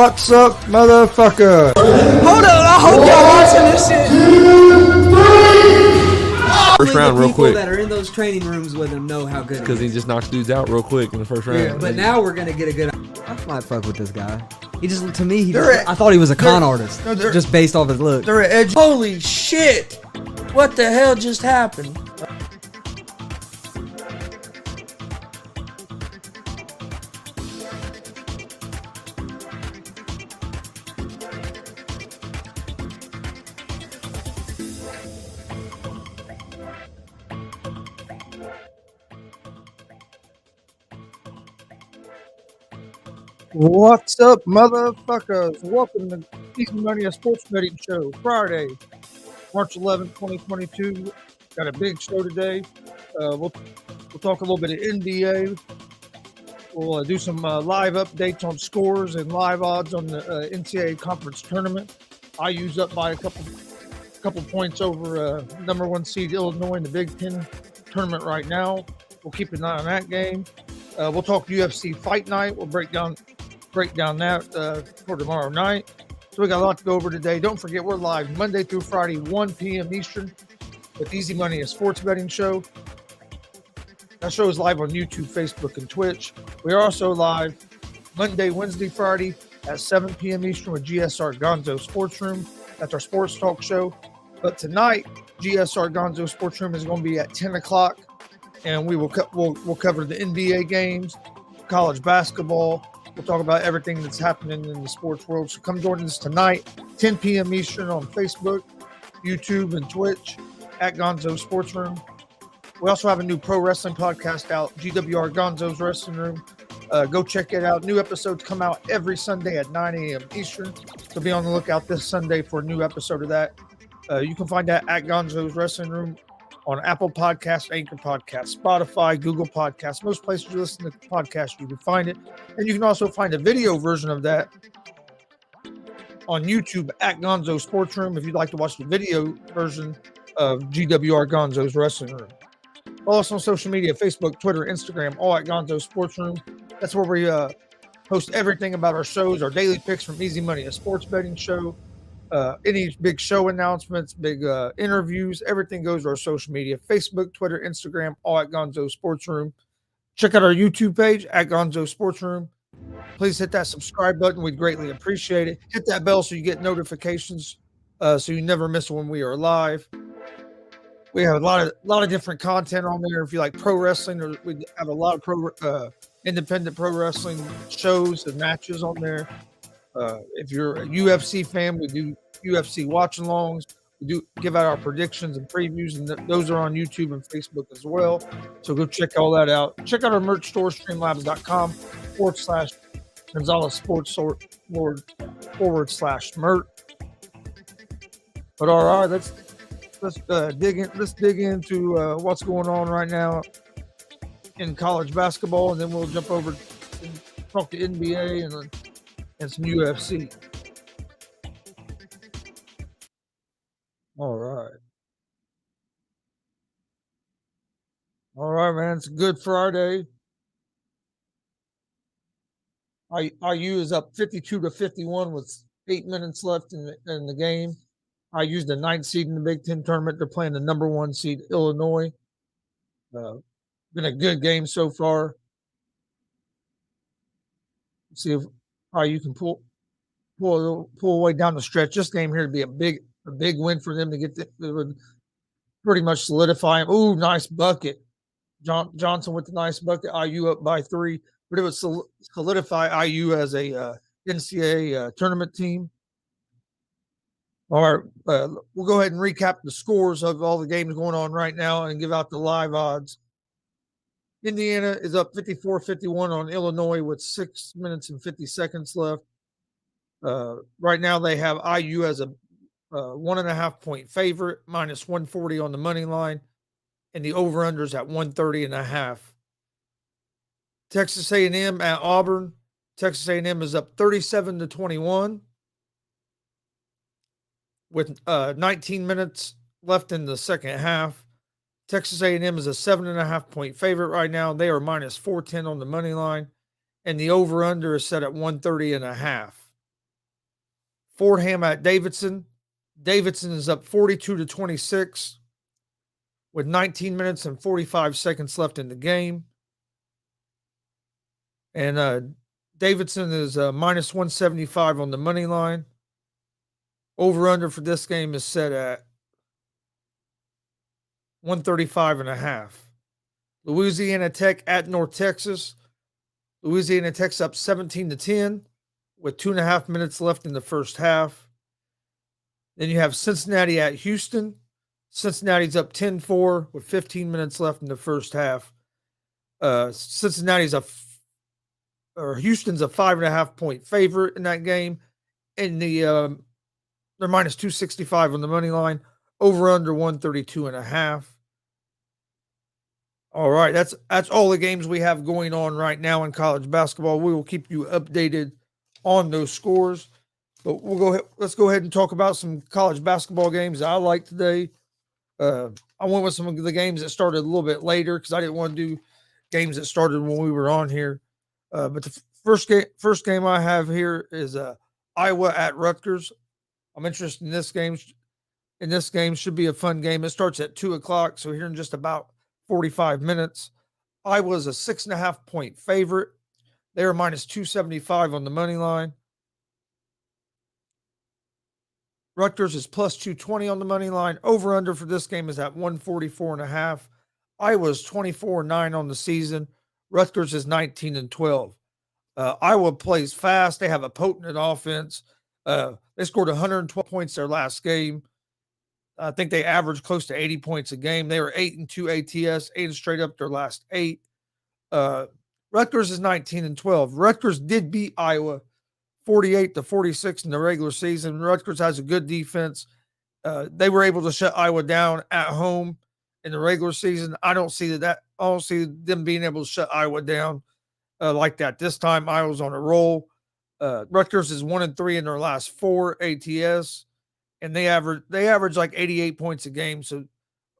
What's up, motherfucker? Hold on, I hope y'all watching this shit. 2, 3. First round, the real people quick. that are in those training rooms with him know how good Because he just knocks dudes out real quick in the first round. Yeah, but now we're gonna get a good. I might fuck with this guy. He just, to me, I thought he was a con artist, just based off his look. They're edge. Holy shit! What the hell just happened? What's up, motherfuckers? Welcome to Easy Money, a sports betting show. Friday, March 11th, 2022. Got a big show today. We'll talk a little bit of NBA. We'll do some live updates on scores and live odds on the NCAA conference tournament. IU's up by a couple points over number one seed Illinois in the Big Ten tournament right now. We'll keep an eye on that game. We'll talk UFC Fight Night. We'll break down that for tomorrow night. So we got a lot to go over today. Don't forget, we're live Monday through Friday, 1 p.m. Eastern with Easy Money, a sports betting show. That show is live on YouTube, Facebook, and Twitch. We are also live Monday, Wednesday, Friday at 7 p.m. Eastern with GSR Gonzo Sports Room. That's our sports talk show. But tonight, GSR Gonzo Sports Room is going to be at 10 o'clock, and we'll cover the NBA games, college basketball. We'll talk about everything that's happening in the sports world. So come join us tonight, 10 p.m. Eastern on Facebook, YouTube, and Twitch at Gonzo Sports Room. We also have a new pro wrestling podcast out, GWR Gonzo's Wrestling Room. Go check it out. New episodes come out every Sunday at 9 a.m. Eastern. So be on the lookout this Sunday for a new episode of that. You can find that at Gonzo's Wrestling Room on Apple Podcasts, Anchor Podcasts, Spotify, Google Podcasts. Most places you listen to podcasts, you can find it. And you can also find a video version of that on YouTube at Gonzo Sports Room if you'd like to watch the video version of GWR Gonzo's Wrestling Room. Follow us on social media, Facebook, Twitter, Instagram, all at Gonzo Sports Room. That's where we post everything about our shows, our daily picks from Easy Money, a sports betting show. Any big show announcements, big interviews, everything goes to our social media, Facebook, Twitter, Instagram, all at Gonzo Sports Room. Check out our YouTube page at Gonzo Sports Room. Please hit that subscribe button. We'd greatly appreciate it. Hit that bell so you get notifications so you never miss when we are live. We have a lot of different content on there. If you like pro wrestling, we have a lot of independent pro wrestling shows and matches on there. If you're a UFC fan, we do UFC watch-alongs. We do give out our predictions and previews, and those are on YouTube and Facebook as well. So go check all that out. Check out our merch store, streamlabs.com/Gonzalez Sports /merch. But all right, let's dig into what's going on right now in college basketball, and then we'll jump over and talk to NBA and some UFC. All right, man. It's a good Friday. IU is up 52-51 with 8 minutes left in the game. IU's the 9th seed in the Big Ten tournament. They're playing the number one seed, Illinois. Been a good game so far. Let's see if IU can pull away down the stretch. This game here would be a big win for them to get. It would pretty much solidify them. Ooh, nice bucket. Johnson with the nice bucket. IU up by 3, but it would solidify IU as a NCAA tournament team. All right, we'll go ahead and recap the scores of all the games going on right now and give out the live odds. Indiana is up 54-51 on Illinois with 6 minutes and 50 seconds left. Right now they have IU as a 1.5 point favorite, minus 140 on the money line, and the over-unders at 130.5. Texas A&M at Auburn. Texas A&M is up 37-21 with 19 minutes left in the second half. Texas A&M is a 7.5 point favorite right now. They are minus 410 on the money line, and the over-under is set at 130.5. Fordham at Davidson. Davidson is up 42-26 with 19 minutes and 45 seconds left in the game. And Davidson is minus 175 on the money line. Over-under for this game is set at 135.5. Louisiana Tech at North Texas. Louisiana Tech's up 17-10 with 2.5 minutes left in the first half. Then you have Cincinnati at Houston. Cincinnati's up 10-4 with 15 minutes left in the first half. Houston's a 5.5 point favorite in that game. And they're minus 265 on the money line. Over under 132.5. All right, that's all the games we have going on right now in college basketball. We will keep you updated on those scores. But let's go ahead and talk about some college basketball games that I like today. I went with some of the games that started a little bit later because I didn't want to do games that started when we were on here. But the first game I have here is Iowa at Rutgers. I'm interested in this game. This game should be a fun game. It starts at 2:00, so here in just about 45 minutes. Iowa's a 6.5 point favorite. They are minus 275 on the money line. Rutgers is plus 220 on the money line. Over under for this game is at 144.5. Iowa's 24-9 on the season. Rutgers is 19-12. Iowa plays fast. They have a potent offense. They scored 112 points their last game. I think they averaged close to 80 points a game. They were 8-2 ATS, 8 straight up their last 8. Rutgers is 19-12. Rutgers did beat Iowa 48-46 in the regular season. Rutgers has a good defense. They were able to shut Iowa down at home in the regular season. I don't see them being able to shut Iowa down like that. This time, Iowa's on a roll. Rutgers is 1-3 in their last 4 ATS, and they average like 88 points a game. So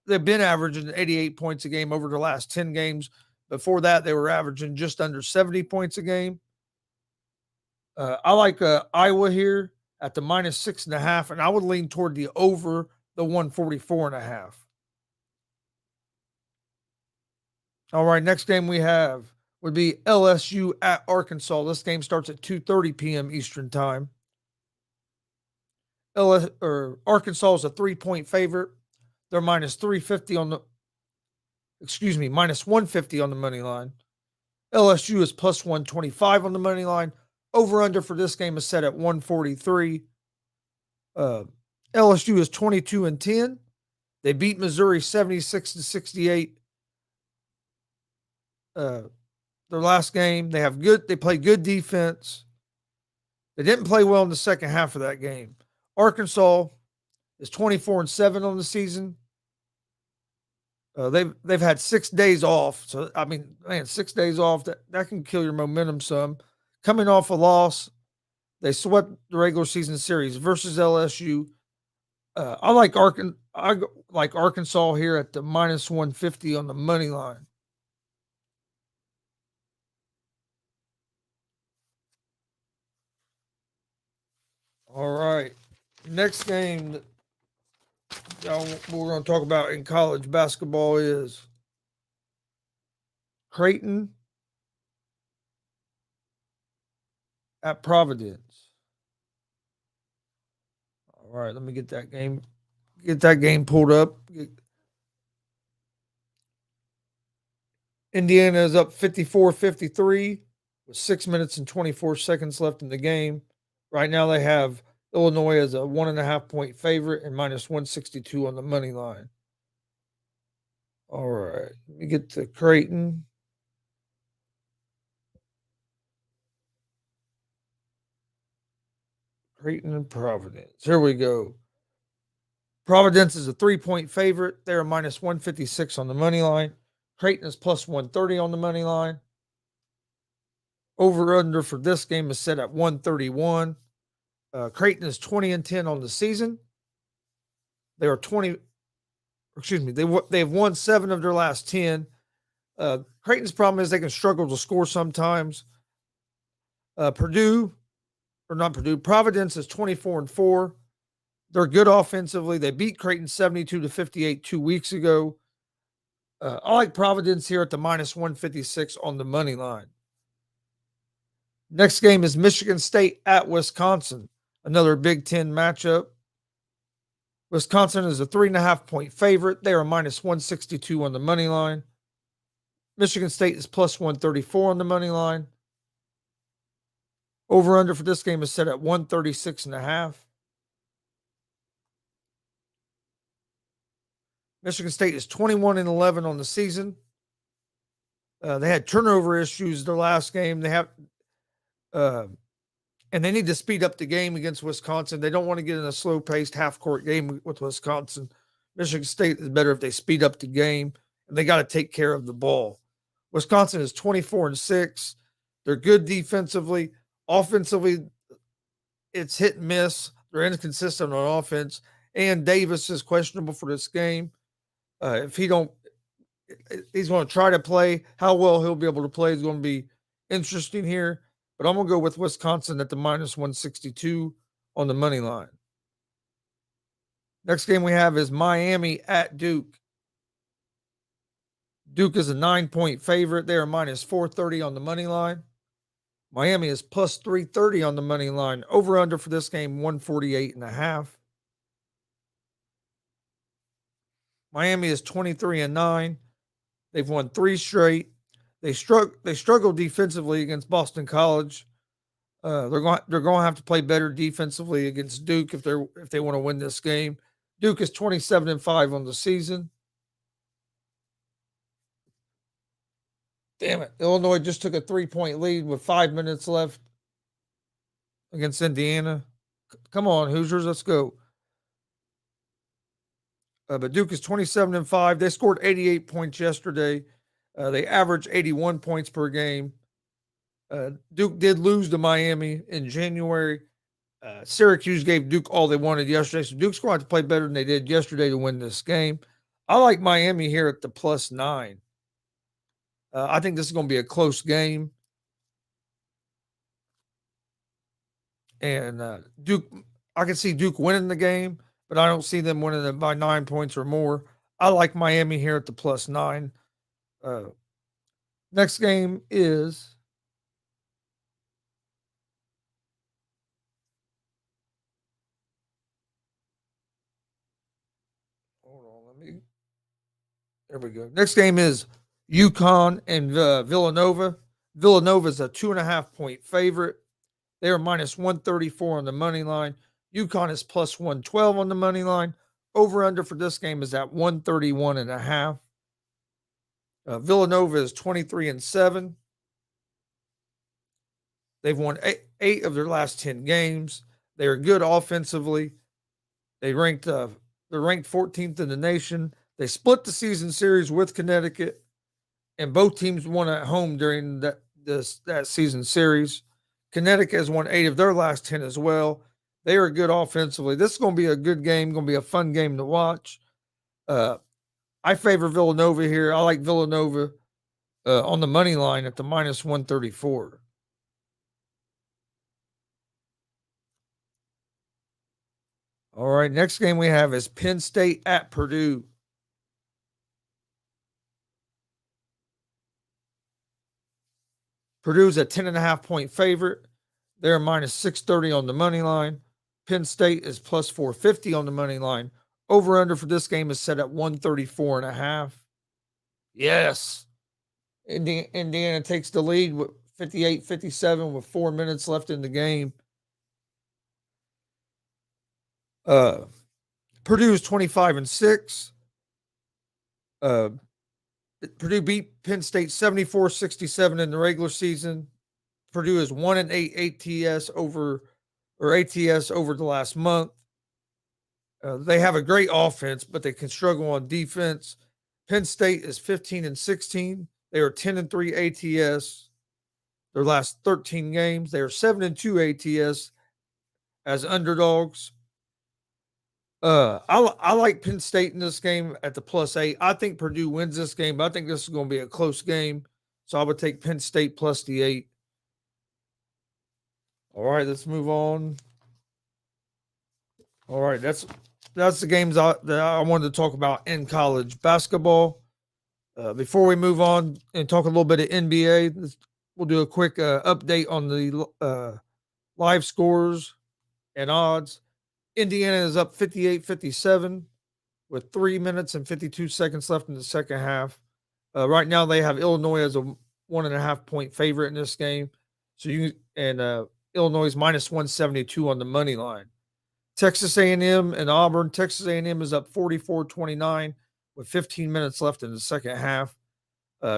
they've been averaging 88 points a game over the last 10 games. Before that, they were averaging just under 70 points a game. I like Iowa here at the minus 6.5, and I would lean toward the over the 144.5. All right, next game we have would be LSU at Arkansas. This game starts at 2:30 p.m. Eastern Time. Arkansas is a 3-point favorite. They're minus 150 on the money line. LSU is plus 125 on the money line. Over under for this game is set at 143. LSU is 22-10. They beat Missouri 76-68. Their last game, they play good defense. They didn't play well in the second half of that game. Arkansas is 24-7 on the season. They've had 6 days off. So, 6 days off, that can kill your momentum some. Coming off a loss, they swept the regular season series versus LSU. I like Arkansas here at the minus 150 on the money line. All right. Next game that we're going to talk about in college basketball is Creighton at Providence. All right, let me get that game pulled up. Indiana is up 54-53 with 6 minutes and 24 seconds left in the game. Right now they have Illinois as a 1.5 point favorite and minus 162 on the money line. All right, let me get to Creighton. Creighton and Providence. Here we go. Providence is a 3-point favorite. They're minus 156 on the money line. Creighton is plus 130 on the money line. Over under for this game is set at 131. Creighton is 20-10 on the season. They are they've won 7 of their last 10. Creighton's problem is they can struggle to score sometimes. Providence is 24-4. They're good offensively. They beat Creighton 72-58 2 weeks ago. I like Providence here at the minus 156 on the money line. Next game is Michigan State at Wisconsin, another Big Ten matchup. Wisconsin is a 3.5-point favorite. They are minus 162 on the money line. Michigan State is plus 134 on the money line. Over-under for this game is set at 136.5. Michigan State is 21-11 on the season. They had turnover issues their last game. They have, and they need to speed up the game against Wisconsin. They don't want to get in a slow-paced half-court game with Wisconsin. Michigan State is better if they speed up the game, and they got to take care of the ball. Wisconsin is 24-6. They're good defensively. Offensively, it's hit and miss. They're inconsistent on offense. And Davis is questionable for this game. If he's going to try to play. How well he'll be able to play is going to be interesting here. But I'm going to go with Wisconsin at the minus 162 on the money line. Next game we have is Miami at Duke. Duke is a 9-point favorite. They are minus 430 on the money line. Miami is plus 330 on the money line. Over-under for this game, 148.5. Miami is 23-9. They've won 3 straight. They struggled defensively against Boston College. They're going to have to play better defensively against Duke if they want to win this game. Duke is 27-5 on the season. Damn it. Illinois just took a 3-point lead with 5 minutes left against Indiana. Come on, Hoosiers, let's go. But Duke is 27-5. They scored 88 points yesterday. They averaged 81 points per game. Duke did lose to Miami in January. Syracuse gave Duke all they wanted yesterday, so Duke's going to have to play better than they did yesterday to win this game. I like Miami here at the plus 9. I think this is going to be a close game. And Duke, I can see Duke winning the game, but I don't see them winning it by 9 points or more. I like Miami here at the plus 9. Next game is there we go. Next game is UConn and Villanova. Villanova is a 2.5-point favorite. They are minus 134 on the money line. UConn is plus 112 on the money line. Over-under for this game is at 131.5. Villanova is 23-7. They've won 8 of their last 10 games. They are good offensively. They're ranked 14th in the nation. They split the season series with Connecticut, and both teams won at home during that season series. Connecticut has won 8 of their last 10 as well. They are good offensively. This is going to be a good game, going to be a fun game to watch. I favor Villanova here. I like Villanova on the money line at the minus 134. All right, next game we have is Penn State at Purdue. Purdue's a 10.5-point favorite. They're minus 630 on the money line. Penn State is plus 450 on the money line. Over-under for this game is set at 134.5. Yes. Indiana takes the lead with 58-57 with 4 minutes left in the game. Purdue is 25-6. Purdue beat Penn State 74-67 in the regular season. Purdue is 1-8 ATS over the last month. They have a great offense, but they can struggle on defense. Penn State is 15-16. They are 10-3 ATS their last 13 games. They are 7-2 ATS as underdogs. I like Penn State in this game at the plus 8. I think Purdue wins this game, but I think this is going to be a close game. So I would take Penn State plus the 8. All right, let's move on. All right, that's the games that I wanted to talk about in college basketball. Before we move on and talk a little bit of NBA, we'll do a quick update on the live scores and odds. Indiana is up 58-57 with 3 minutes and 52 seconds left in the second half. Right now, they have Illinois as a 1.5 point favorite in this game. Illinois is minus 172 on the money line. Texas A&M and Auburn. Texas A&M is up 44-29 with 15 minutes left in the second half.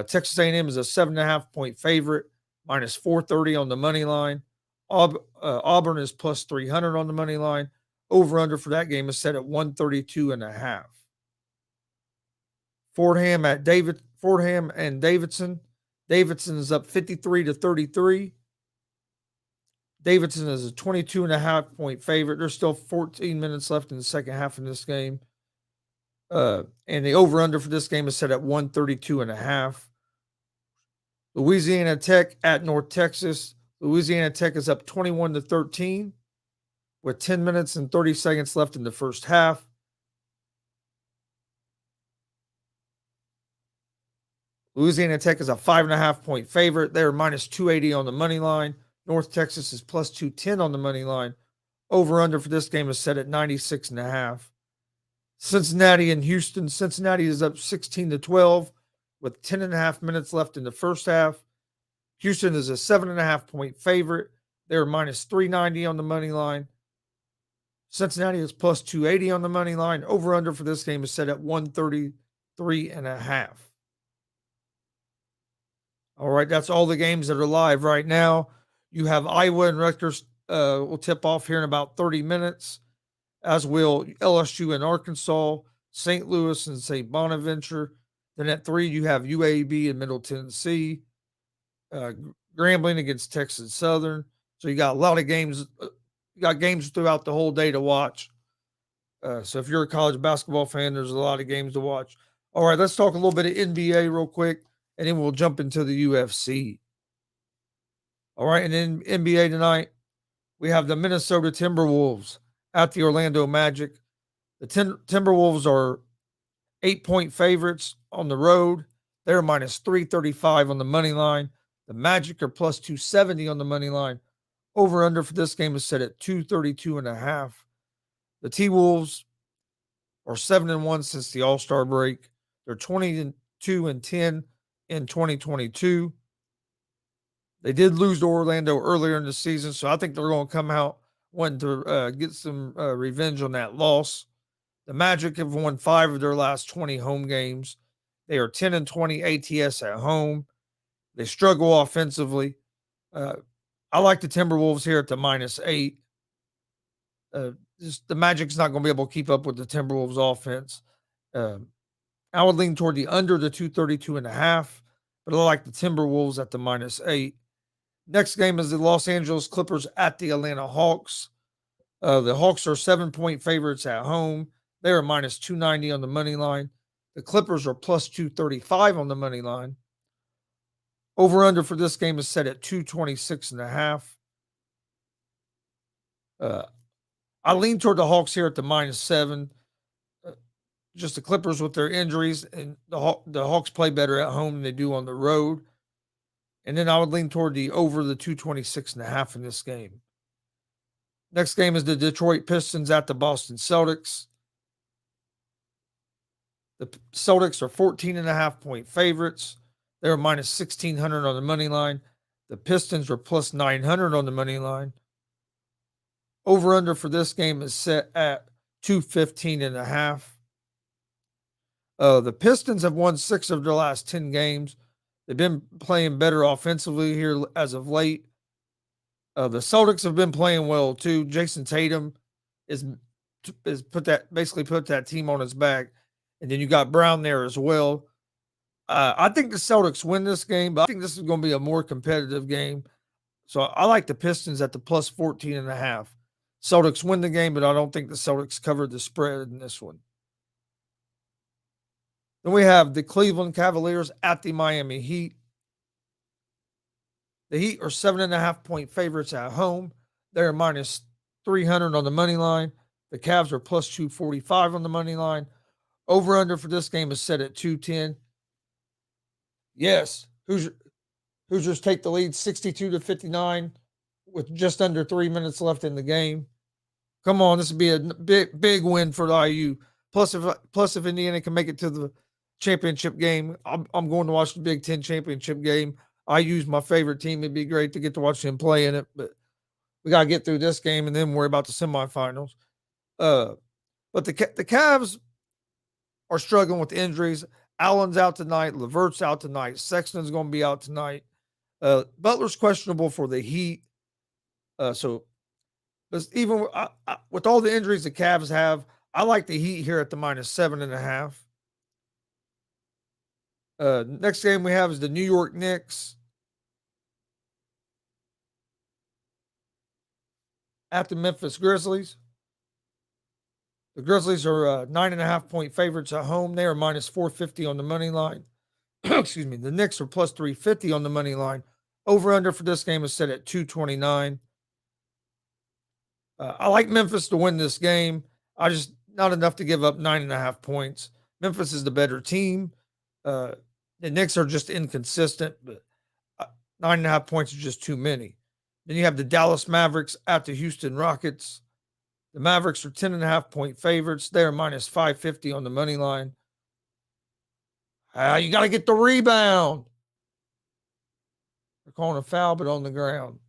Texas A&M is a 7.5 point favorite, minus 430 on the money line. Auburn is plus 300 on the money line. Over under for that game is set at 132.5. Fordham and Davidson. Davidson is up 53-33. Davidson is a 22.5 point favorite. There's still 14 minutes left in the second half in this game. And the over under for this game is set at 132.5. Louisiana Tech at North Texas. Louisiana Tech is up 21-13 with 10 minutes and 30 seconds left in the first half. Louisiana Tech is a 5.5 point favorite. They're minus 280 on the money line. North Texas is plus 210 on the money line. Over under for this game is set at 96.5. Cincinnati and Houston. Cincinnati is up 16-12 with 10.5 minutes left in the first half. Houston is a 7.5 point favorite. They're minus 390 on the money line. Cincinnati is plus 280 on the money line. Over under for this game is set at 133.5. All right, that's all the games that are live right now. You have Iowa and Rutgers will tip off here in about 30 minutes, as will LSU and Arkansas, St. Louis and St. Bonaventure. Then at 3, you have UAB and Middle Tennessee, Grambling against Texas Southern. So you got a lot of games. You got games throughout the whole day to watch. So if you're a college basketball fan, there's a lot of games to watch. All right, let's talk a little bit of NBA real quick, and then we'll jump into the UFC. All right, and in NBA tonight, we have the Minnesota Timberwolves at the Orlando Magic. The Timberwolves are 8-point favorites on the road. They're minus 335 on the money line. The Magic are plus 270 on the money line. Over under for this game is set at 232.5. The T-Wolves are 7-1 since the All-Star break. They're 22-10 in 2022. They did lose to Orlando earlier in the season, so I think they're going to come out wanting to get some revenge on that loss. The Magic have won 5 of their last 20 home games. They are 10-20 ATS at home. They struggle offensively. I like the Timberwolves here at the minus 8. The Magic's not going to be able to keep up with the Timberwolves offense. I would lean toward the under the 232.5, but I like the Timberwolves at the minus 8. Next game is the Los Angeles Clippers at the Atlanta Hawks. The Hawks are 7-point favorites at home. They are minus 290 on the money line. The Clippers are plus 235 on the money line. Over under for this game is set at 226.5. I lean toward the Hawks here at the minus 7. Just the Clippers with their injuries, and the Hawks play better at home than they do on the road. And then I would lean toward the over the 226.5 in this game. Next game is the Detroit Pistons at the Boston Celtics. The Celtics are 14.5 point favorites. They're minus 1,600 on the money line. The Pistons are plus 900 on the money line. Over under for this game is set at 215.5. The Pistons have won 6 of their last 10 games. They've been playing better offensively here as of late. The Celtics have been playing well too. Jason Tatum is put that team on his back, and then you got Brown there as well. I think the Celtics win this game, but I think this is going to be a more competitive game. So I like the Pistons at the plus 14.5. Celtics win the game, but I don't think the Celtics covered the spread in this one. Then we have the Cleveland Cavaliers at the Miami Heat. The Heat are 7.5 point favorites at home. They're minus 300 on the money line. The Cavs are plus 245 on the money line. Over under for this game is set at 210. Yes. Hoosiers take the lead 62-59 with just under 3 minutes left in the game. Come on, this would be a big win for the IU. Plus, if Indiana can make it to the championship game, I'm going to watch the Big Ten championship game. IU's my favorite team. It'd be great to get to watch them play in it, but we got to get through this game and then worry about the semifinals. But the Cavs are struggling with injuries. Allen's out tonight. Levert's out tonight. Sexton's going to be out tonight. Butler's questionable for the Heat. So even with all the injuries the Cavs have, I like the Heat here at the -7.5. Next game we have is the New York Knicks at the Memphis Grizzlies. The Grizzlies are 9.5-point favorites at home. They are -450 on the money line. Excuse me. The Knicks are +350 on the money line. Over-under for this game is set at 229. I like Memphis to win this game. I just not enough to give up 9.5 points. Memphis is the better team. The Knicks are just inconsistent, but 9.5 points are just too many. Then you have the Dallas Mavericks at the Houston Rockets. The Mavericks are 10.5-point favorites. They are -550 on the money line. You got to get the rebound. They're calling a foul, but on the ground.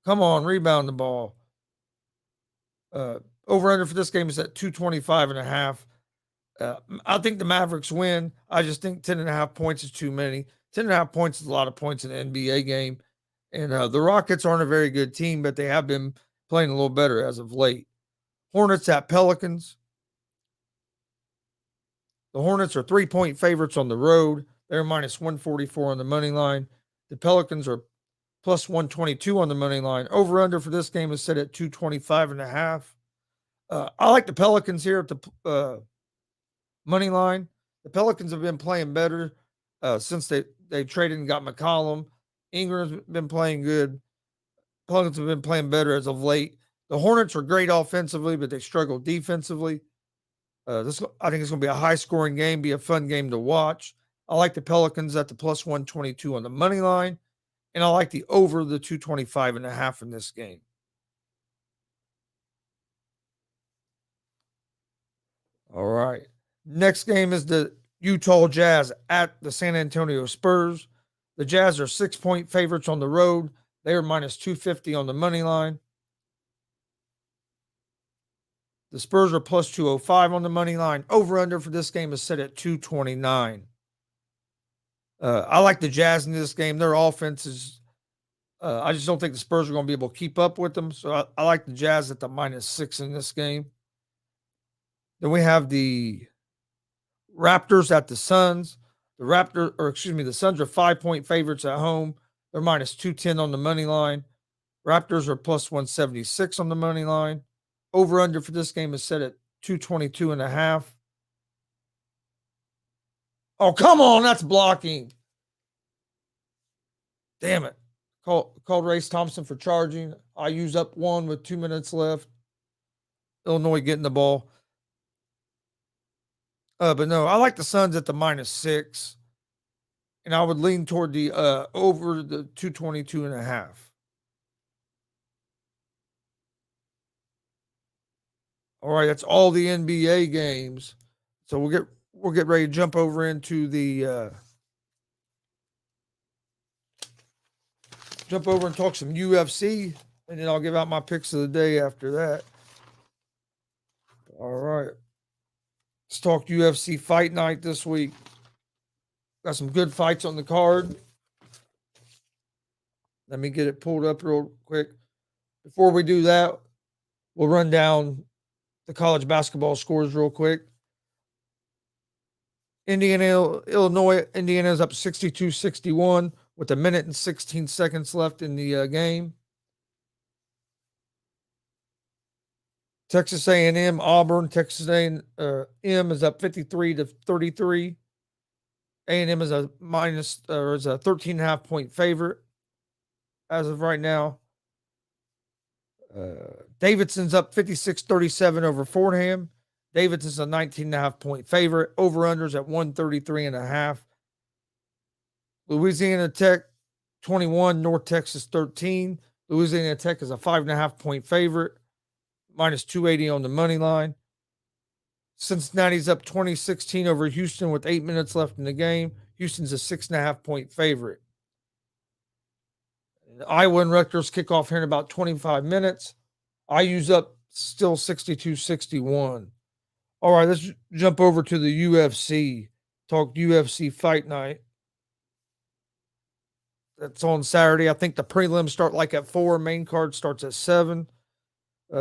Come on, rebound the ball. Over-under for this game is at 225.5. I think the Mavericks win. I just think 10.5 points is too many. 10.5 points is a lot of points in an NBA game. And the Rockets aren't a very good team, but they have been playing a little better as of late. Hornets at Pelicans. The Hornets are 3-point favorites on the road. They're -144 on the money line. The Pelicans are +122 on the money line. Over-under for this game is set at 225.5. I like the Pelicans here at the money line. The Pelicans have been playing better since they traded and got McCollum. Ingram's been playing good. Pelicans have been playing better as of late. The Hornets are great offensively, but they struggle defensively. I think it's going to be a high-scoring game, be a fun game to watch. I like the Pelicans at the +122 on the money line, and I like the over the 225.5 in this game. All right. Next game is the Utah Jazz at the San Antonio Spurs. The Jazz are 6-point favorites on the road. They are -250 on the money line. The Spurs are +205 on the money line. Over-under for this game is set at 229. I like the Jazz in this game. Their offense is I just don't think the Spurs are going to be able to keep up with them. So I like the Jazz at the -6 in this game. Then we have the Raptors at the Suns. The Suns are 5-point favorites at home. They're -210 on the money line. Raptors are +176 on the money line. Over-under for this game is set at 222.5. Oh, come on. That's blocking. Damn it. Called Race Thompson for charging. I use up one with 2 minutes left. Illinois getting the ball. But no, I like the Suns at the -6. And I would lean toward the over the 222.5. All right, that's all the NBA games. So we'll get ready to jump over into the jump over and talk some UFC, and then I'll give out my picks of the day after that. All right. Let's talk UFC Fight Night this week. Got some good fights on the card. Let me get it pulled up real quick. Before we do that, we'll run down the college basketball scores real quick. Illinois, Indiana's up 62-61 with 1 minute and 16 seconds left in the game. Texas A&M, Auburn. Texas A&M is up 53-33. A&M is a 13.5-point favorite as of right now. Davidson's up 56-37 over Fordham. Davidson's a 19.5-point favorite. Over-unders at 133.5. Louisiana Tech 21, North Texas 13. Louisiana Tech is a 5.5-point favorite, minus 280 on the money line. Cincinnati's up 2016 over Houston with 8 minutes left in the game. Houston's a 6.5-point favorite. Iowa and Rutgers kick off here in about 25 minutes. IU's up still 62-61. All right, let's jump over to the UFC. Talk UFC Fight Night. That's on Saturday. I think the prelims start like at 4. Main card starts at 7.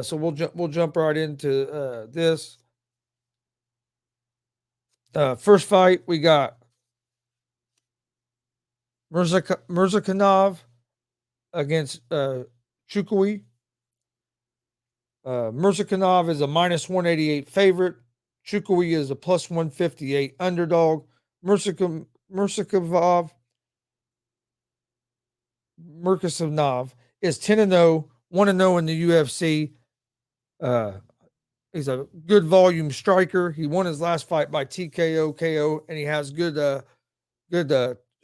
So we'll jump right into this. First fight, we got Mirzakhanov against Chukwi. Mirzakhanov is a minus 188 favorite. Chukwi is a plus 158 underdog. Mirzakhanov is 10-0, 1-0 in the UFC. He's a good volume striker. He won his last fight by TKO, KO, and he has good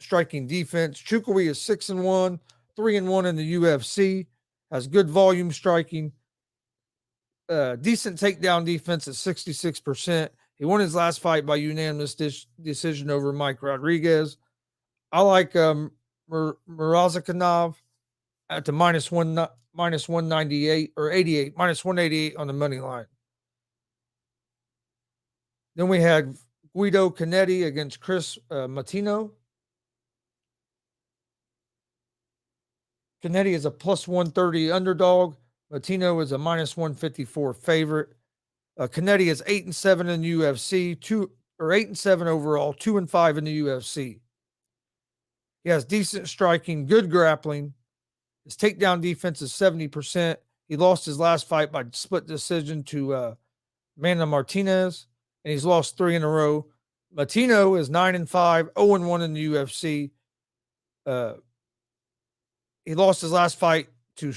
striking defense. Chukwi is 6-1, 3-1 in the UFC. Has good volume striking. Decent takedown defense at 66%. He won his last fight by unanimous decision over Mike Rodriguez. I like Mirzakhanov at the minus 198 or 88, minus 188 on the money line. Then we had Guido Canetti against Chris Martino. Canetti is a plus 130 underdog. Martino is a minus 154 favorite. Canetti is 8-7 in the UFC, 8-7 overall, 2-5 in the UFC. He has decent striking, good grappling. His takedown defense is 70%. He lost his last fight by split decision to Amanda Martinez, and he's lost 3 in a row. Martino is 9-5, 0-1 in the UFC. He lost his last fight to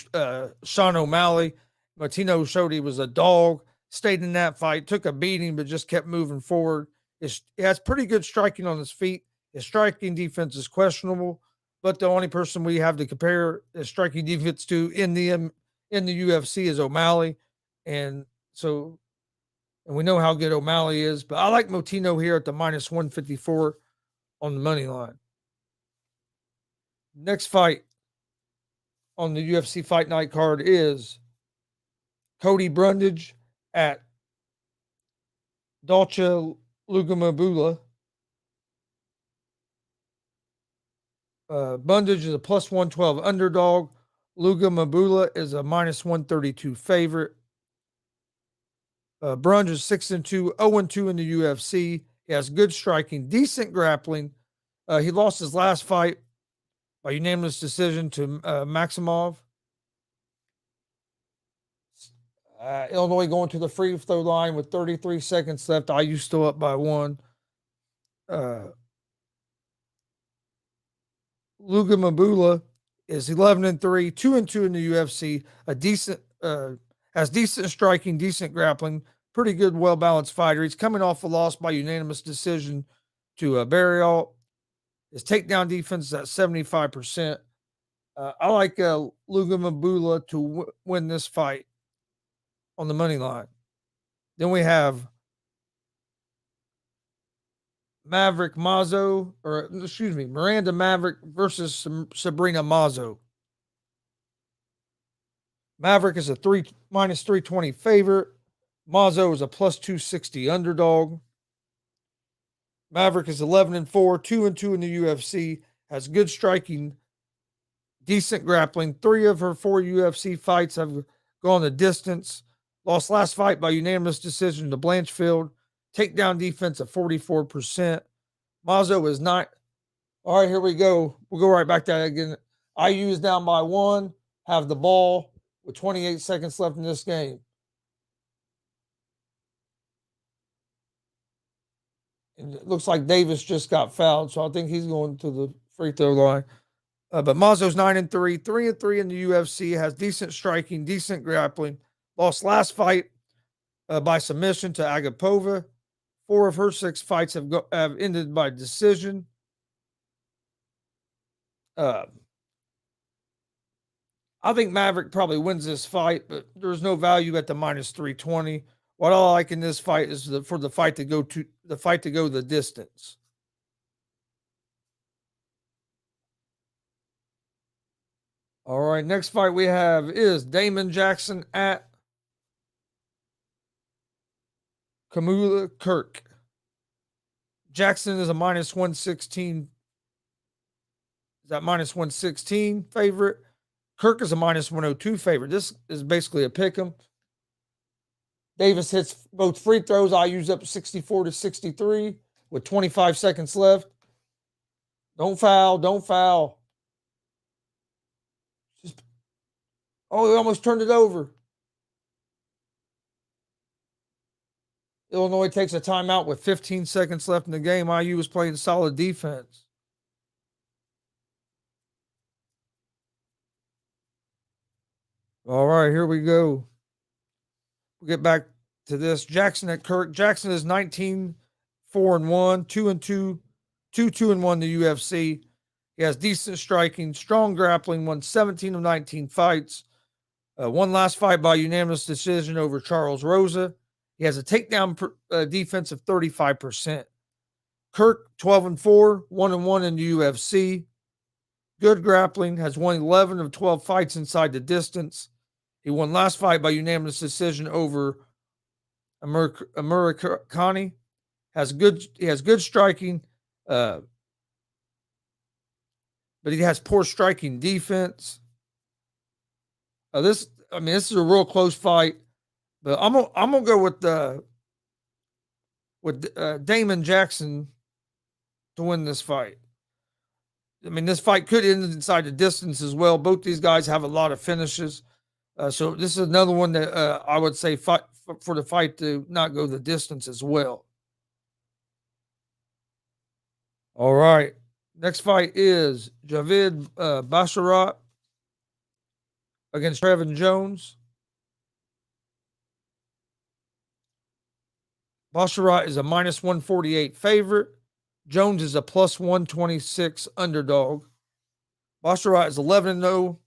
Sean O'Malley. Martino showed he was a dog, stayed in that fight, took a beating, but just kept moving forward. He has pretty good striking on his feet. His striking defense is questionable, but the only person we have to compare his striking defense to in the UFC is O'Malley. And we know how good O'Malley is, but I like Martino here at the minus 154 on the money line. Next fight on the UFC Fight Night card is Cody Brundage at Dalcha Lugumabula. Brundage is a plus 112 underdog. Lugumabula is a minus 132 favorite. Brundage is 6-2, 0-2 in the UFC. He has good striking, decent grappling. He lost his last fight by unanimous decision to Maximov. Illinois going to the free throw line with 33 seconds left. IU still up by 1. Lugumabula is 11-3, 2-2 in the UFC. Has decent striking, decent grappling, pretty good, well-balanced fighter. He's coming off a loss by unanimous decision to Barrial. His takedown defense is at 75%. I like Lugumabula to win this fight on the money line. Then we have Miranda Maverick versus Sabrina Mazo. Maverick is a minus 320 favorite. Mazo is a plus 260 underdog. Maverick is 11-4, 2-2 in the UFC, has good striking, decent grappling. 3 of her 4 UFC fights have gone the distance. Lost last fight by unanimous decision to Blanchfield. Takedown defense of 44%. Mazo is not. All right, here we go. We'll go right back to that again. IU is down by 1, have the ball with 28 seconds left in this game. And it looks like Davis just got fouled, so I think he's going to the free throw line. But Mazo's 9-3, 3-3 in the UFC, has decent striking, decent grappling. Lost last fight by submission to Agapova. 4 of her 6 fights have ended by decision. I think Maverick probably wins this fight, but there's no value at the minus 320. What I like in this fight is for the fight to go the distance. All right, next fight we have is Damon Jackson at Kamula Kirk. Jackson is a minus 116. Is that minus 116 favorite? Kirk is a minus 102 favorite. This is basically a pick 'em. Davis hits both free throws. I use up 64 to 63 with 25 seconds left. Don't foul. Don't foul. Oh, he almost turned it over. Illinois takes a timeout with 15 seconds left in the game. IU was playing solid defense. All right, here we go. We'll get back to this. Jackson at Kirk. Jackson is 19-4-1, 2-2, 2-2-1 the UFC. He has decent striking, strong grappling, won 17 of 19 fights. One last fight by unanimous decision over Charles Rosa. He has a takedown defense of 35%. Kirk, 12-4, 1-1 in the UFC. Good grappling, has won 11 of 12 fights inside the distance. He won last fight by unanimous decision over Amirkhani. He has good striking, but he has poor striking defense. This is a real close fight, but I'm gonna go with Damon Jackson to win this fight. I mean, this fight could end inside the distance as well. Both these guys have a lot of finishes, so this is another one that I would say fight for the fight to not go the distance as well. All right, next fight is Javid Basharat against Trevin Jones. Basharat is a minus 148 favorite. Jones is a plus 126 underdog. Basharat is 11-0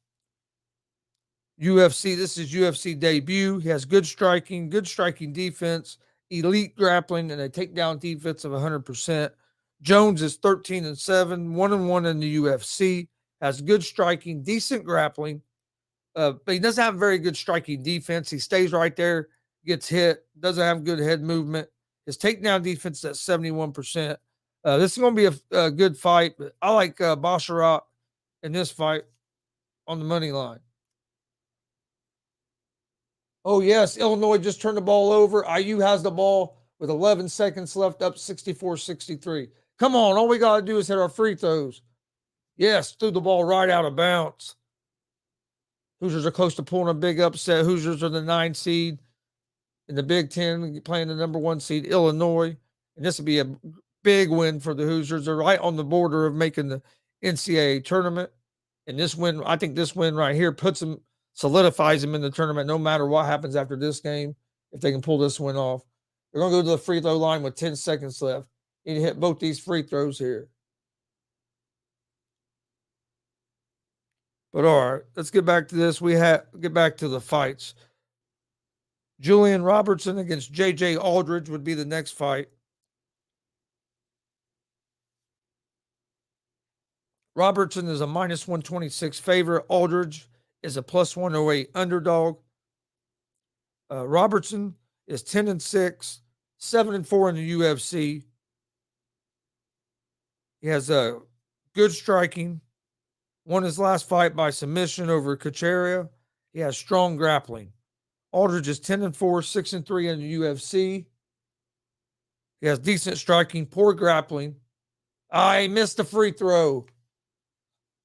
UFC. This is UFC debut. He has good striking defense, elite grappling, and a takedown defense of 100%. Jones is 13-7, 1-1 in the UFC. Has good striking, decent grappling, but he doesn't have very good striking defense. He stays right there, gets hit, doesn't have good head movement. His takedown defense is at 71%. This is going to be a good fight, but I like Basharat in this fight on the money line. Oh, yes, Illinois just turned the ball over. IU has the ball with 11 seconds left, up 64-63. Come on, all we got to do is hit our free throws. Yes, threw the ball right out of bounds. Hoosiers are close to pulling a big upset. Hoosiers are the 9 seed in the Big Ten, playing the number 1 seed, Illinois. And this will be a big win for the Hoosiers. They're right on the border of making the NCAA tournament. And this win, I think this win right here solidifies them in the tournament no matter what happens after this game, if they can pull this win off. They're going to go to the free throw line with 10 seconds left. You need to hit both these free throws here. But all right, let's get back to this. Get back to the fights. Julian Robertson against J.J. Aldridge would be the next fight. Robertson is a minus 126 favorite. Aldridge is a plus 108 underdog. Robertson is 10-6, 7-4 in the UFC. He has a good striking. Won his last fight by submission over Caceria. He has strong grappling. Aldridge is 10-4, 6-3 in the UFC. He has decent striking, poor grappling. I missed the free throw.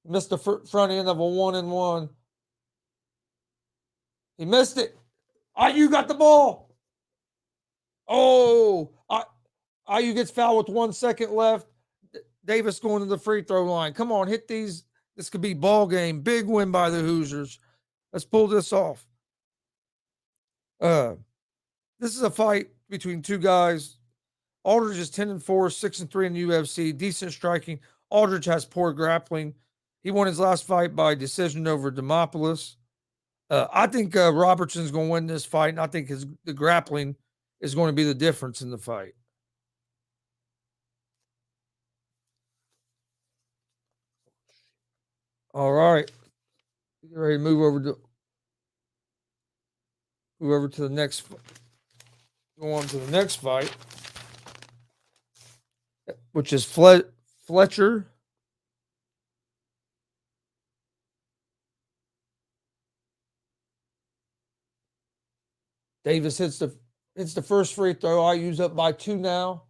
Missed the front end of a 1-1. He missed it. IU got the ball. Oh, IU gets fouled with 1 second left. Davis going to the free throw line. Come on, hit these. This could be ball game. Big win by the Hoosiers. Let's pull this off. This is a fight between two guys. Aldridge is 10-4, 6-3 in the UFC. Decent striking. Aldridge has poor grappling. He won his last fight by decision over Demopoulos. I think Robertson's going to win this fight, and I think the grappling is going to be the difference in the fight. All right. Get ready to move over to the next. Go on to the next fight, which is Fletcher. Davis hits the first free throw. IU's up by 2 now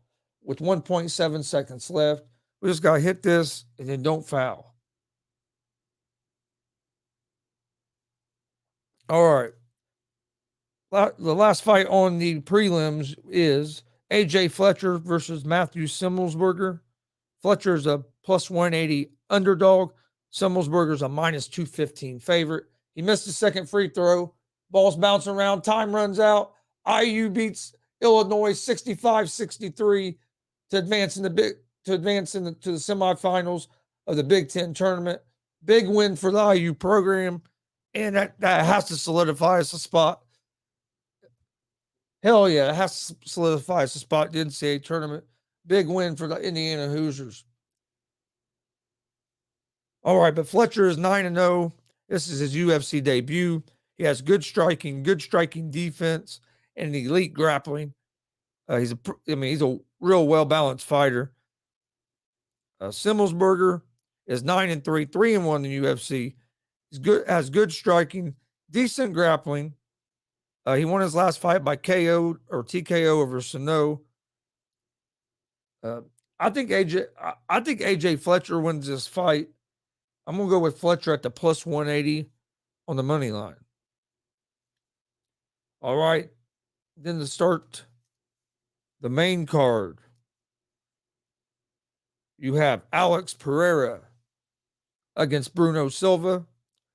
with 1.7 seconds left. We just got to hit this and then don't foul. All right. The last fight on the prelims is AJ Fletcher versus Matthew Semelsberger. Fletcher is a plus 180 underdog. Semelsberger is a minus 215 favorite. He missed the second free throw. Ball's bouncing around. Time runs out. IU beats Illinois 65-63 to advance to the semifinals of the Big Ten tournament. Big win for the IU program, and that has to solidify us a spot. Hell yeah, it has to solidify us a spot in the NCAA tournament. Big win for the Indiana Hoosiers. All right, but Fletcher is 9-0. This is his UFC debut. He has good striking defense, and elite grappling. He's a real well-balanced fighter. Semelsberger is 9-3, 3-1 in the UFC. Has good striking, decent grappling. He won his last fight by KO or TKO over Sano. I think AJ Fletcher wins this fight. I'm gonna go with Fletcher at the plus 180 on the money line. All right, then to start the main card, you have Alex Pereira against Bruno Silva.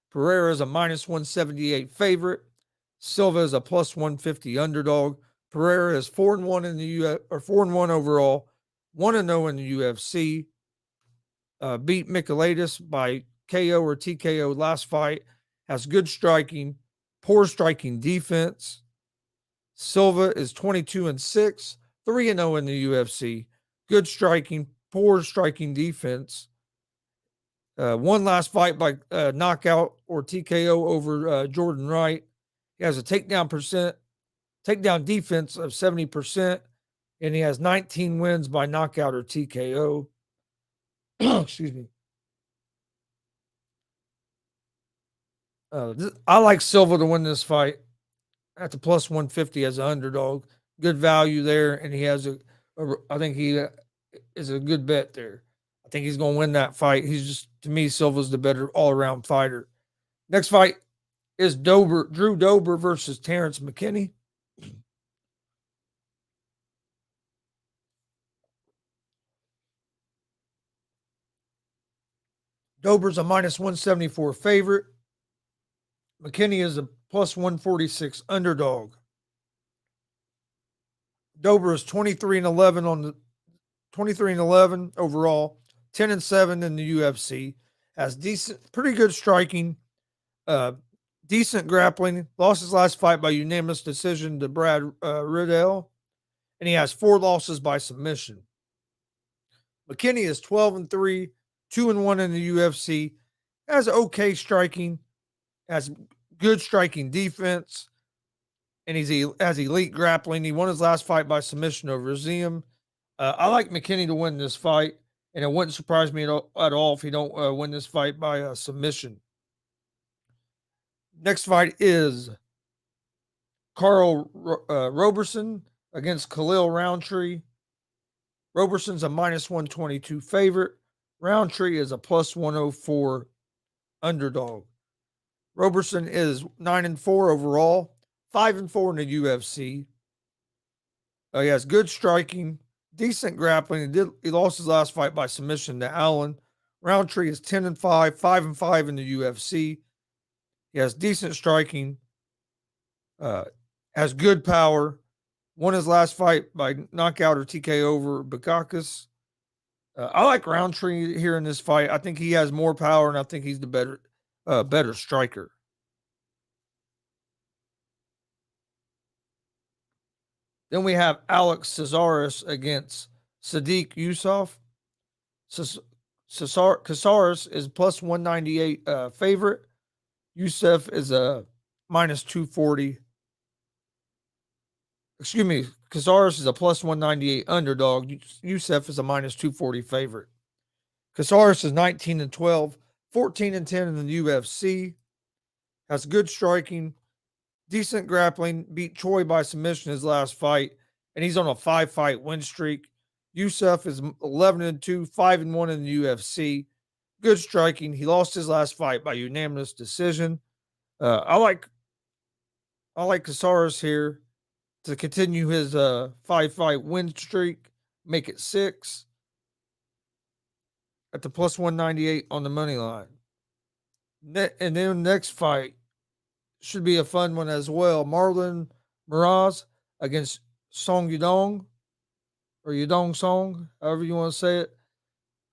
Pereira is a minus 178 favorite. Silva is a plus 150 underdog. Pereira is 4-1 in the 4-1 overall, 1-0 in the UFC. Beat Michailidis by KO or TKO last fight. Has good striking, poor striking defense. Silva is 22-6, 3-0 in the UFC. Good striking, poor striking defense. One last fight by knockout or TKO over Jordan Wright. He has a takedown defense of 70%, and he has 19 wins by knockout or TKO. Excuse me. I like Silva to win this fight at the plus 150 as an underdog. Good value there, and he has I think he is a good bet there. I think he's going to win that fight. To me, Silva's the better all-around fighter. Next fight is Drew Dober versus Terrence McKinney. Dober's a minus 174 favorite. McKinney is a plus 146 underdog. Dober is 23-11 overall, 10-7 in the UFC. Has pretty good striking, decent grappling. Lost his last fight by unanimous decision to Brad Riddell, and he has 4 losses by submission. McKinney is 12-3, 2-1 in the UFC. Has okay striking, has good striking defense, and has elite grappling. He won his last fight by submission over Ziem. I like McKinney to win this fight, and it wouldn't surprise me at all if he don't win this fight by submission. Next fight is Carl Roberson against Khalil Roundtree. Roberson's a minus 122 favorite. Roundtree is a plus 104 underdog. Roberson is 9-4 overall, 5-4 in the UFC. He has good striking, decent grappling. He lost his last fight by submission to Allen. Roundtree is 10-5, 5-5 in the UFC. He has decent striking, has good power. Won his last fight by knockout or TKO over Bukakis. I like Roundtree here in this fight. I think he has more power, and I think he's the better striker. Then we have Alex Caceres against Sadiq Yusuf. Caceres is plus 198 favorite. Yusuf is a minus 240. Excuse me, Caceres is a plus 198 underdog. Yusuf is a minus 240 favorite. Caceres is 19-12, 14-10 in the UFC. Has good striking, decent grappling, beat Choi by submission his last fight, and he's on a 5-fight win streak. Yusuf is 11-2, 5-1 in the UFC. Good striking. He lost his last fight by unanimous decision. I like Caceres here to continue his 5-fight win streak, make it 6 at the plus 198 on the money line. And then next fight should be a fun one as well. Marlon Moraes against Song Yudong, or Yudong Song, however you want to say it.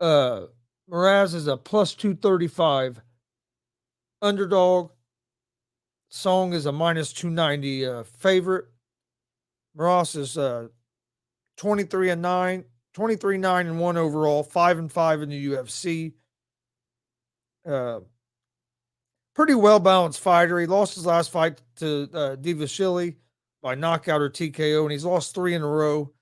Moraes is a plus 235 underdog. Song is a minus 290 favorite. Moraes is 23-9, 23-9-1 overall, 5-5 in the UFC. Pretty well balanced fighter. He lost his last fight to Divashvili by knockout or TKO, and he's lost 3 in a row.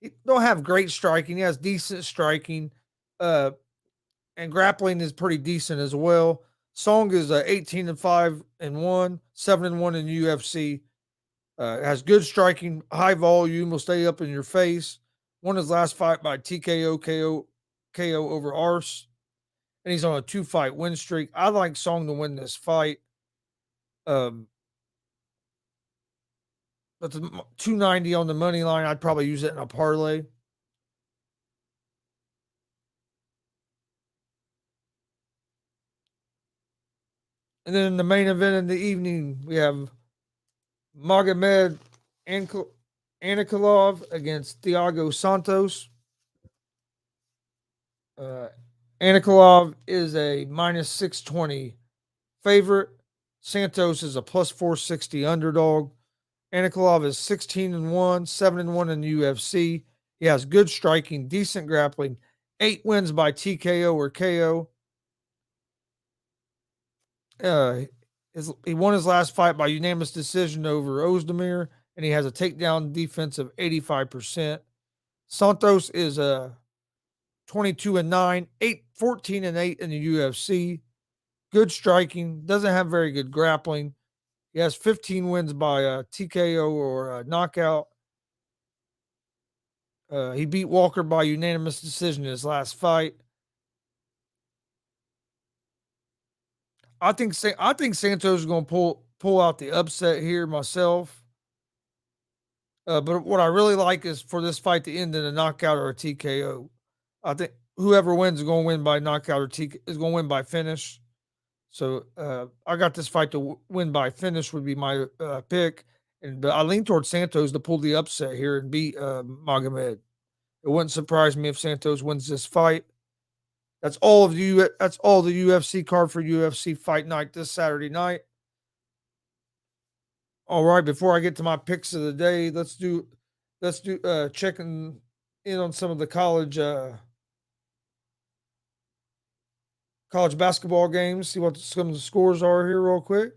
He don't have great striking. He has decent striking, and grappling is pretty decent as well. Song is 18-5-1, 7-1 in the UFC. Has good striking, high volume, will stay up in your face. Won his last fight by TKO KO over Ars, and he's on a 2-fight win streak. I like Song to win this fight. But the 290 on the money line, I'd probably use it in a parlay. And then in the main event in the evening, we have Magomed Ankalaev against Thiago Santos. Ankalaev is a minus 620 favorite. Santos is a plus 460 underdog. Ankalaev is 16-1, 7-1 in the UFC. He has good striking, decent grappling, 8 wins by TKO or KO. He won his last fight by unanimous decision over Ozdemir, and he has a takedown defense of 85%. Santos is a 22-9, 14-8 in the UFC. Good striking, doesn't have very good grappling. He has 15 wins by TKO or knockout. He beat Walker by unanimous decision in his last fight. I think Santos is going to pull out the upset here myself. But what I really like is for this fight to end in a knockout or a TKO. I think whoever wins is going to win by knockout or is going to win by finish. So I got this fight to win by finish would be my pick, but I lean towards Santos to pull the upset here and beat Magomed. It wouldn't surprise me if Santos wins this fight. That's all the UFC card for UFC Fight Night this Saturday night. All right, before I get to my picks of the day, let's do checking in on some of the college basketball games. See what some of the scores are here real quick.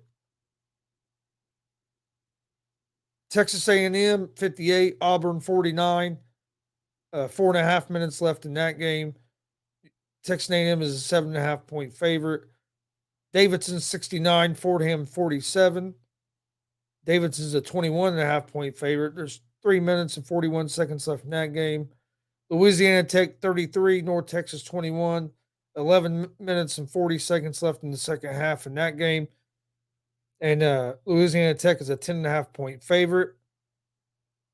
Texas A&M 58, Auburn 49. 4.5 minutes left in that game. Texas A&M is a 7.5 point favorite. Davidson 69, Fordham 47. Davidson's a 21.5 point favorite. There's 3 minutes and 41 seconds left in that game. Louisiana Tech 33, North Texas 21. 11 minutes and 40 seconds left in the second half in that game. And Louisiana Tech is a 10.5 point favorite.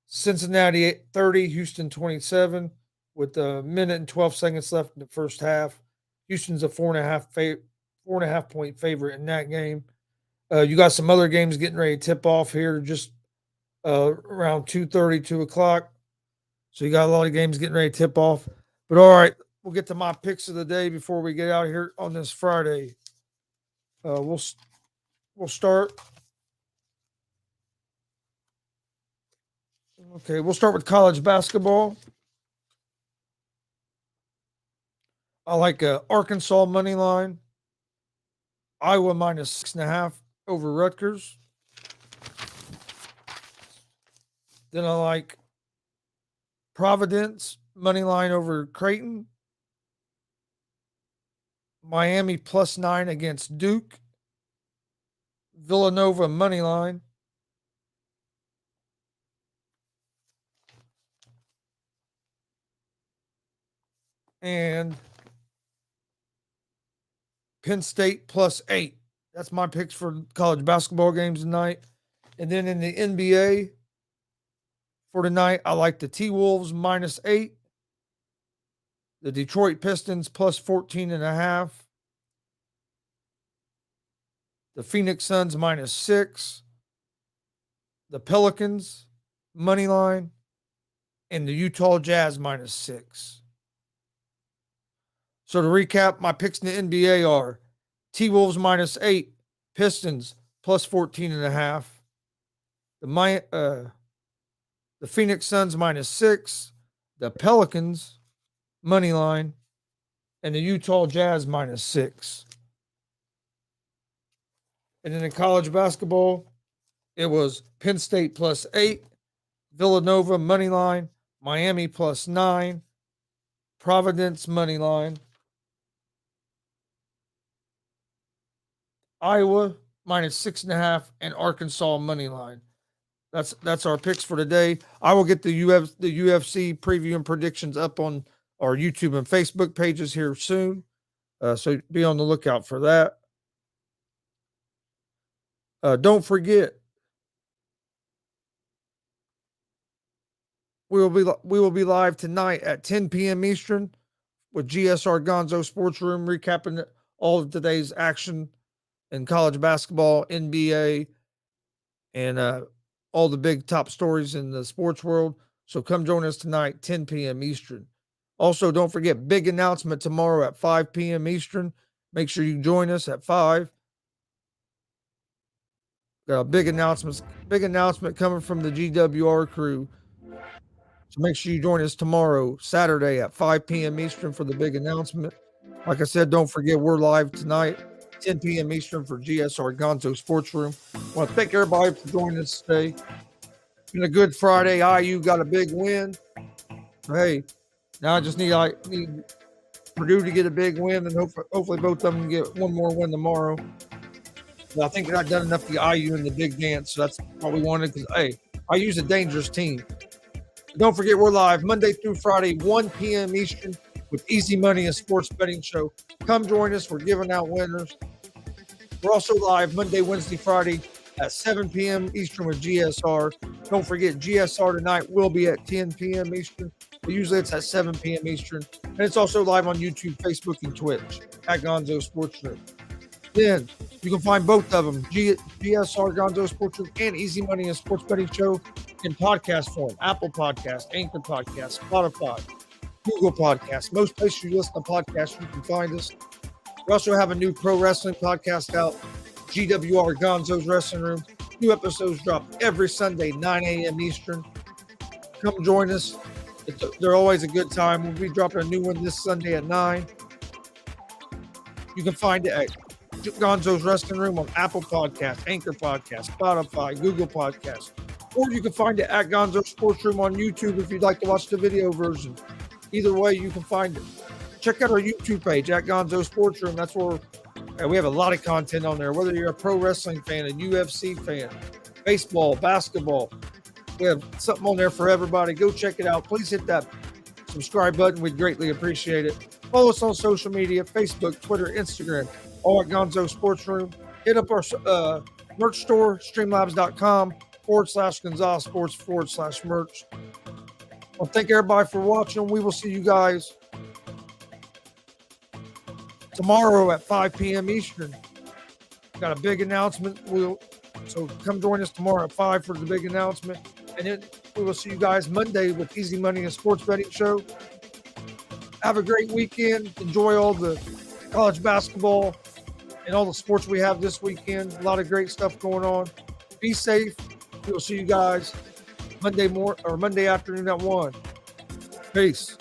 Cincinnati 30, Houston 27, with a minute and 12 seconds left in the first half. Houston's a 4.5 point favorite in that game. You got some other games getting ready to tip off here just around 2:30, 2 o'clock. So you got a lot of games getting ready to tip off. But all right, we'll get to my picks of the day before we get out here on this Friday. We'll start. Okay, we'll start with college basketball. I like Arkansas money line. Iowa minus 6.5 over Rutgers. Then I like Providence money line over Creighton. Miami plus 9 against Duke. Villanova money line. And Penn State plus 8. That's my picks for college basketball games tonight. And then in the NBA for tonight, I like the T-Wolves minus 8. The Detroit Pistons plus 14.5. The Phoenix Suns minus 6. The Pelicans money line. And the Utah Jazz minus 6. So to recap, my picks in the NBA are T-Wolves minus 8, Pistons plus 14.5, the Phoenix Suns minus 6, the Pelicans money line, and the Utah Jazz minus 6. And then in college basketball, it was Penn State plus 8, Villanova money line, Miami plus 9, Providence money line, Iowa minus 6.5, and Arkansas money line. That's our picks for today. I will get the UFC preview and predictions up on our YouTube and Facebook pages here soon. So be on the lookout for that. Don't forget, we will be live tonight at 10 p.m. Eastern with GSR Gonzo Sports Room, recapping all of today's action in college basketball, NBA, and all the big top stories in the sports world. So come join us tonight, 10 p.m. Eastern. Also, don't forget, big announcement tomorrow at 5 p.m. Eastern. Make sure you join us at 5. Got a big announcement coming from the GWR crew. So make sure you join us tomorrow, Saturday at 5 p.m. Eastern for the big announcement. Like I said, don't forget, we're live tonight, 10 p.m. Eastern for GSR Gonzo Sports Room. I want to thank everybody for joining us today. It's been a good Friday. IU got a big win. Hey, now I just need Purdue to get a big win, and hopefully both of them can get one more win tomorrow. But I think I've done enough for the IU in the big dance, so that's what we wanted. Because hey, IU's a dangerous team. Don't forget, we're live Monday through Friday, 1 p.m. Eastern, with Easy Money and Sports Betting Show. Come join us. We're giving out winners. We're also live Monday, Wednesday, Friday at 7 p.m. Eastern with GSR. Don't forget, GSR tonight will be at 10 p.m. Eastern. But usually it's at 7 p.m. Eastern. And it's also live on YouTube, Facebook, and Twitch at Gonzo Sports Room. Then you can find both of them, GSR Gonzo Sports Room and Easy Money and Sports Betting Show, in podcast form. Apple Podcast, Anchor Podcast, Spotify, Google Podcast. Most places you listen to podcasts, you can find us. We also have a new pro wrestling podcast out, GWR Gonzo's Wrestling Room. New episodes drop every Sunday, 9 a.m. Eastern. Come join us. They're always a good time. We'll be dropping a new one this Sunday at 9. You can find it at Gonzo's Wrestling Room on Apple Podcast, Anchor Podcast, Spotify, Google Podcast. Or you can find it at Gonzo Sports Room on YouTube if you'd like to watch the video version. Either way, you can find it. Check out our YouTube page at Gonzo Sports Room. That's where we have a lot of content on there. Whether you're a pro wrestling fan, a UFC fan, baseball, basketball, we have something on there for everybody. Go check it out. Please hit that subscribe button. We'd greatly appreciate it. Follow us on social media, Facebook, Twitter, Instagram, all at Gonzo Sports Room. Hit up our merch store, streamlabs.com/Gonzalez Sports/merch. Well, thank everybody for watching. We will see you guys tomorrow at 5 p.m. Eastern. Got a big announcement. So come join us tomorrow at 5 for the big announcement. And then we will see you guys Monday with Easy Money and Sports Betting Show Have a great weekend. Enjoy all the college basketball and all the sports we have this weekend. A lot of great stuff going on. Be safe. We'll see you guys Monday afternoon at 1. Peace.